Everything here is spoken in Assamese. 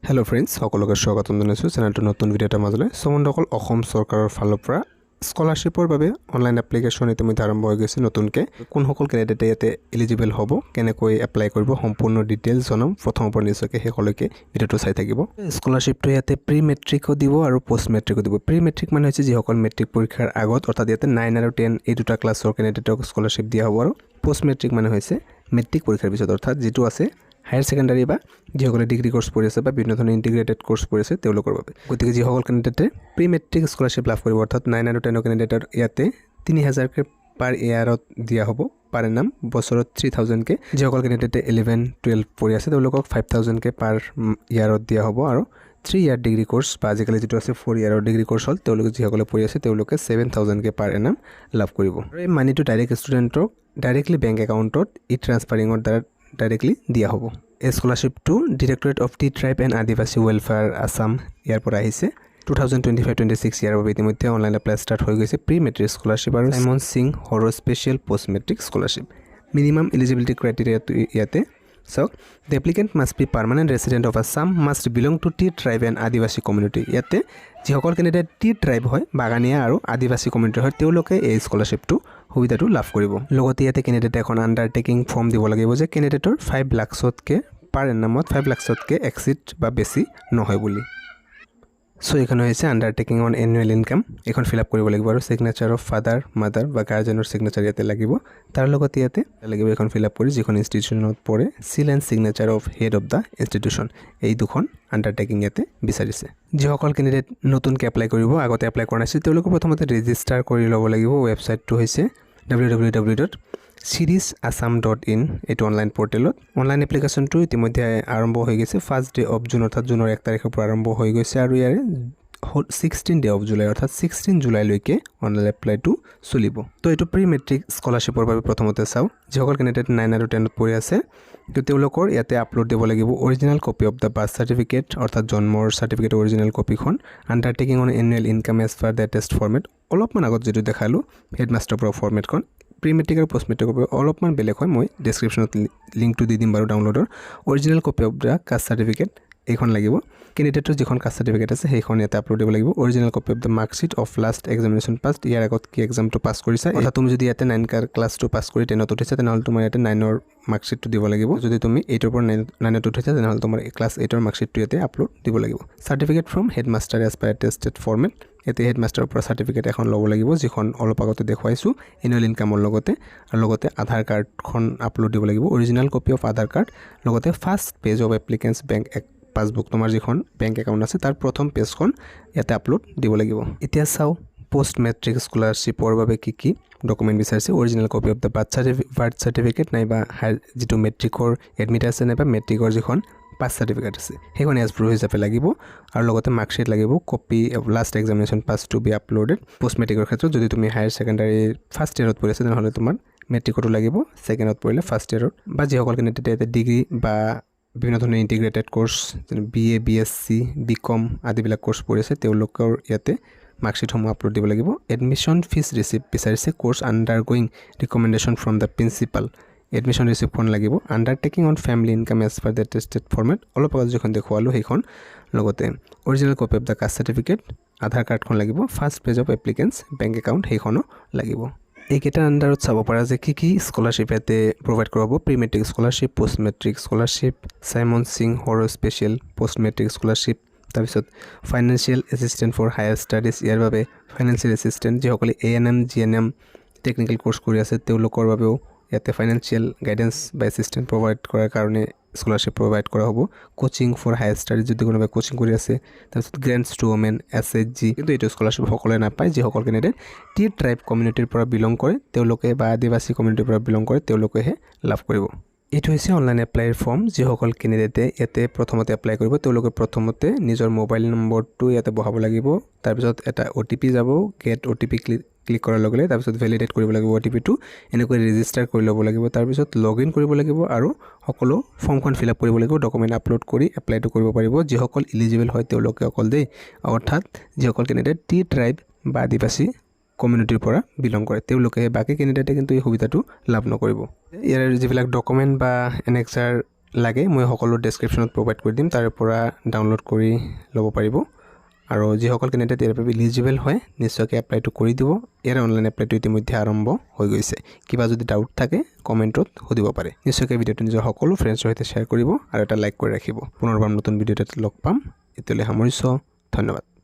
হেল্ল' ফ্ৰেণ্ডছ, সকলোকে স্বাগতম জনাইছোঁ চেনেলটো নতুন ভিডিঅ' এটা মাজলৈ। বন্ধুসকল, অসম চৰকাৰৰ ফালৰ পৰা স্কলাৰশ্বিপৰ বাবে অনলাইন এপ্লিকেশ্যন ইতিমধ্যে আৰম্ভ হৈ গৈছে নতুনকৈ। কোনসকল কেণ্ডিডেটে ইয়াতে এলিজিবল হ'ব, কেনেকৈ এপ্লাই কৰিব, সম্পূৰ্ণ ডিটেইলছ জনাম। প্ৰথমৰ পৰা নিশ্চয়কৈ শেষলৈকে ভিডিঅ'টো চাই থাকিব। স্কলাৰশ্বিপটো ইয়াতে প্ৰি মেট্ৰিকো দিব আৰু পষ্ট মেট্ৰিকো দিব। প্ৰি মেট্ৰিক মানে হৈছে যিসকল মেট্ৰিক পৰীক্ষাৰ আগত, অৰ্থাৎ ইয়াতে 9 আৰু 10 এই দুটা ক্লাছৰ কেণ্ডিডেটক স্কলাৰশ্বিপ দিয়া হ'ব। আৰু পষ্ট মেট্ৰিক মানে হৈছে মেট্ৰিক পৰীক্ষাৰ পিছত, অৰ্থাৎ যিটো আছে হায়াৰ ছেকেণ্ডাৰী বা যিসকলে ডিগ্ৰী কোৰ্চ কৰি আছে বা বিভিন্ন ধৰণৰ ইণ্টিগ্ৰেটেড কোৰ্চ কৰি আছে তেওঁলোকৰ বাবে। গতিকে যিসকল কেণ্ডিডেটে প্ৰি মেট্ৰিক স্কলাৰশ্বিপ লাভ কৰিব, অৰ্থাৎ 9 আৰু 10 কেণ্ডিডেটৰ ইয়াতে 3000কৈ পাৰ ইয়াৰত দিয়া হ'ব পাৰ এনাম, বছৰত 3000কৈ। যিসকল কেণ্ডিডেটে 11-12 পঢ়ি আছে তেওঁলোকক 5000কৈ পাৰ ইয়াৰত দিয়া হ'ব। আৰু 3 ইয়াৰ ডিগ্ৰী কোৰ্চ বা আজিকালি যিটো আছে 4 ইয়াৰৰ ডিগ্ৰী কোৰ্চ হ'ল, তেওঁলোকে যিসকলে পঢ়ি আছে তেওঁলোকে 7000কৈ পাৰ এনাম লাভ কৰিব। আৰু এই মানিটো ডাইৰেক্ট ষ্টুডেণ্টক ডাইৰেক্টলি বেংক একাউণ্টত ট্ৰান্সফাৰিঙৰ দ্বাৰা ডাইৰেক্টলি দিয়া হ'ব। এই স্কলাৰশ্বিপটো directorate of T tribe and আদিবাসী ৱেলফেয়াৰ আছাম ইয়াৰ পৰা আহিছে। 2025-26 ইয়াৰ বাবে ইতিমধ্যে অনলাইন এপ্লাই ষ্টাৰ্ট হৈ গৈছে। প্ৰি মেট্ৰিক স্কলাৰশ্বিপ আৰু Simon Singh Horo' special post matric scholarship. Minimum eligibility ক্ৰাইটেৰিয়াটো ইয়াতে চাওক, the applicant must be permanent resident of Assam, must belong to tea tribe and Adivasi community. ইয়াতে যিসকল কেণ্ডিডেট টি ট্ৰাইব হয়, বাগানীয়া আৰু আদিবাসী কমিউনিটিৰ হয়, তেওঁলোকে এই স্কলাৰশ্বিপটো সুবিধাটো লাভ কৰিব। লগতে ইয়াতে কেণ্ডিডেটে এখন আণ্ডাৰটেকিং ফৰ্ম দিব লাগিব যে কেণ্ডিডেটৰ 5 লাখতকৈ পাৰ এনামত 5 লাখতকৈ এক্সিড বা বেছি নহয় বুলি। চ' এইখন হৈছে আণ্ডাৰটেকিং অন এনুৱেল ইনকাম। এইখন ফিল আপ কৰিব লাগিব আৰু ছিগনেচাৰ অফ ফাদাৰ, মাদাৰ বা গাৰ্জেনৰ ছিগনেচাৰ ইয়াতে লাগিব। তাৰ লগতে ইয়াতে লাগিব এইখন ফিল আপ কৰি যিখন ইনষ্টিটিউশ্যনত পঢ়ে, seal and signature of head of the institution. এই দুখন আণ্ডাৰটেকিং ইয়াতে বিচাৰিছে। যিসকল কেণ্ডিডেট নতুনকৈ এপ্লাই কৰিব, আগতে এপ্লাই কৰা নাছিল, তেওঁলোকে প্ৰথমতে ৰেজিষ্টাৰ কৰি ল'ব লাগিব। ৱেবছাইটটো হৈছে www.cirisassam.in। এইটো অনলাইন পৰ্টেলত অনলাইন এপ্লিকেশ্যনটো ইতিমধ্যে আৰম্ভ হৈ গৈছে। 1 ডে অফ জুন, অৰ্থাৎ জুনৰ 1 তাৰিখৰ পৰা আৰম্ভ হৈ গৈছে আৰু ইয়াৰে 16 ডে অফ জুলাই, অৰ্থাৎ 16 জুলাইলৈকে অনলাইন এপ্লাইটো চলিব। তো এইটো প্ৰি মেট্ৰিক স্কলাৰশ্বিপৰ বাবে প্ৰথমতে চাওঁ। যিসকল কেণ্ডিডেট 9 আৰু 10ত পঢ়ি আছে, তো তেওঁলোকৰ ইয়াতে আপলোড দিব লাগিব original copy of the birth certificate, অৰ্থাৎ জন্মৰ চাৰ্টিফিকেট অৰিজিনেল কপিখন, undertaking on annual income as per the test format. অলপমান আগত যিটো দেখালোঁ হেডমাষ্টাৰৰ পৰা ফৰ্মেটখন, প্ৰি মেট্ৰিক আৰু পষ্ট মেট্ৰিকৰ পৰা অলপমান বেলেগ হয়। মই ডেছক্ৰিপশ্যনত লিংকটো দি দিম বাৰু ডাউনলোডৰ। Original copy of the caste certificate এইখন লাগিব। কেণ্ডিডেটৰ যিখন কাষ্ট চাৰ্টিফিকেট আছে সেইখন ইয়াতে আপলোড দিব লাগিব। Original copy of the marksheet of last examination pass, ইয়াৰ আগত কি এক্সামটো পাছ কৰিছা, অৰ্থাৎ তুমি যদি ইয়াতে 9 ক্লাছটো পাছ কৰি 10ত উঠিছা, তেনেহ'লে তোমাৰ ইয়াতে 9ৰ মাৰ্কশ্বিটটো দিব লাগিব। যদি তুমি 8ৰ পৰা 9ত উঠিছা, তেনেহ'লে তোমাৰ ক্লাছ 8ৰ মাৰ্কশ্বিটটো ইয়াতে আপলোড দিব লাগিব। Certificate from headmaster as per tested format, ইয়াতে হেডমাষ্টাৰৰ পৰা চাৰ্টিফিকেট এখন ল'ব লাগিব, যিখন অলপ আগতে দেখুৱাইছোঁ এনুৱেল ইনকামৰ লগতে। আৰু লগতে আধাৰ কাৰ্ডখন আপলোড দিব লাগিব, original copy of Aadhaar card. লগতে first page of applicant's bank passbook, তোমাৰ যিখন বেংক একাউণ্ট আছে তাৰ প্ৰথম পেজখন ইয়াতে আপলোড দিব লাগিব। এতিয়া চাওঁ পষ্ট মেট্ৰিক স্কলাৰশ্বিপৰ বাবে কি কি ডকুমেণ্ট বিচাৰিছে। Original copy of the birth certificate নাইবা যিটো মেট্ৰিকৰ এডমিট আছে, নাইবা মেট্ৰিকৰ যিখন পাছ চাৰ্টিফিকেট আছে সেইখন এজ প্ৰুফ হিচাপে লাগিব। আৰু লগতে মাৰ্কশ্বিট লাগিব, copy of last examination pass to be uploaded. Post মেট্ৰিকৰ ক্ষেত্ৰত যদি তুমি হায়াৰ ছেকেণ্ডাৰী ফাৰ্ষ্ট ইয়াৰত পঢ়ি আছে, তেনেহ'লে তোমাৰ মেট্ৰিকতো লাগিব, ছেকেণ্ডত পঢ়িলে ফাৰ্ষ্ট ইয়াৰত। বা যিসকল কেণ্ডিডেটে ইয়াতে ডিগ্ৰী বা বিভিন্ন ধৰণৰ ইণ্টিগ্ৰেটেড কোৰ্চ, যেনে BA, BSc, BCom আদিবিলাক কোৰ্চ পঢ়ি আছে, তেওঁলোকৰ ইয়াতে মাৰ্কশ্বিটসমূহ আপলোড দিব লাগিব। এডমিশ্যন ফিজ ৰিচিপ্ট বিচাৰিছে, course undergoing recommendation from the principal, admission ৰিচিপ্টখন লাগিব। Undertaking on family income as per the tested format, অলপ আগত যিখন দেখুৱালোঁ সেইখন। লগতে original copy of the caste certificate, Aadhaar কাৰ্ডখন লাগিব। First page of applicant's bank account সেইখনো লাগিব। এইকেইটাৰ আণ্ডাৰত চাব পাৰা যে কি কি স্কলাৰশ্বিপ ইয়াতে প্ৰভাইড কৰাব। Pre matric scholarship, post matric scholarship, Simon Singh Horo' special post matric scholarship, তাৰপিছত financial assistant for higher studies, ইয়াৰ বাবে ফাইনেন্সিয়েল এছিষ্টেণ্ট। যিসকলে ANM GNM টেকনিকেল কোৰ্চ কৰি আছে তেওঁলোকৰ বাবেও ইয়াতে ফাইনেন্সিয়েল গাইডেন্স বা এছিষ্টেণ্ট প্ৰভাইড কৰাৰ কাৰণে স্কলাৰশ্বিপ প্ৰভাইড কৰা হ'ব। কোচিং ফৰ হায়াৰ ষ্টাডিজ, যদি কোনোবাই কোচিং কৰি আছে। তাৰপিছত গ্ৰেণ্টছ টু ওমেন SHG, কিন্তু এইটো স্কলাৰশ্বিপ সকলোৱে নাপায়। যিসকল কেণ্ডিডেট টি ট্ৰাইব কমিউনিটিৰ পৰা বিলং কৰে তেওঁলোকে বা আদিবাসী কমিউনিটিৰ পৰা বিলং কৰে তেওঁলোকেহে লাভ কৰিব। এইটো হৈছে অনলাইন এপ্লাইৰ ফৰ্ম। যিসকল কেণ্ডিডেটে ইয়াতে প্ৰথমতে এপ্লাই কৰিব, তেওঁলোকে প্ৰথমতে নিজৰ মোবাইল নম্বৰটো ইয়াতে বহাব লাগিব। তাৰপিছত এটা OTP যাব, গেট OTP ক্লিক কৰাৰ লগে লগে তাৰপিছত ভেলিডেট কৰিব লাগিব OTPটো, এনেকৈ ৰেজিষ্টাৰ কৰি ল'ব লাগিব। তাৰপিছত লগ ইন কৰিব লাগিব আৰু সকলো ফৰ্মখন ফিল আপ কৰিব লাগিব, ডকুমেণ্ট আপলোড কৰি এপ্লাইটো কৰিব পাৰিব। যিসকল ইলিজিবল হয় তেওঁলোকে অকল দেই, অৰ্থাৎ যিসকল কেণ্ডিডেট টি ট্ৰাইব বা আদিবাসী কমিউনিটিৰ পৰা বিলং কৰে তেওঁলোকেহে, বাকী কেণ্ডিডেটে কিন্তু এই সুবিধাটো লাভ নকৰিব। ইয়াৰ যিবিলাক ডকুমেণ্ট বা এনেক্সাৰ লাগে মই সকলো ডেছক্ৰিপশ্যনত প্ৰভাইড কৰি দিম, তাৰে পৰা ডাউনলোড কৰি ল'ব পাৰিব। আৰু যিসকল কেণ্ডিডেট ইয়াৰ বাবে ইলিজিবল হয় নিশ্চয়কৈ এপ্লাইটো কৰি দিব। ইয়াৰ অনলাইন এপ্লাইটো ইতিমধ্যে আৰম্ভ হৈ গৈছে। কিবা যদি ডাউট থাকে কমেণ্টত সুধিব পাৰে। নিশ্চয়কৈ ভিডিঅ'টো নিজৰ সকলো ফ্ৰেণ্ডছৰ সৈতে শ্বেয়াৰ কৰিব আৰু এটা লাইক কৰি ৰাখিব। পুনৰবাৰ নতুন ভিডিঅ'ত লগ পাম। এতিয়ালৈ সামৰিছোঁ। ধন্যবাদ।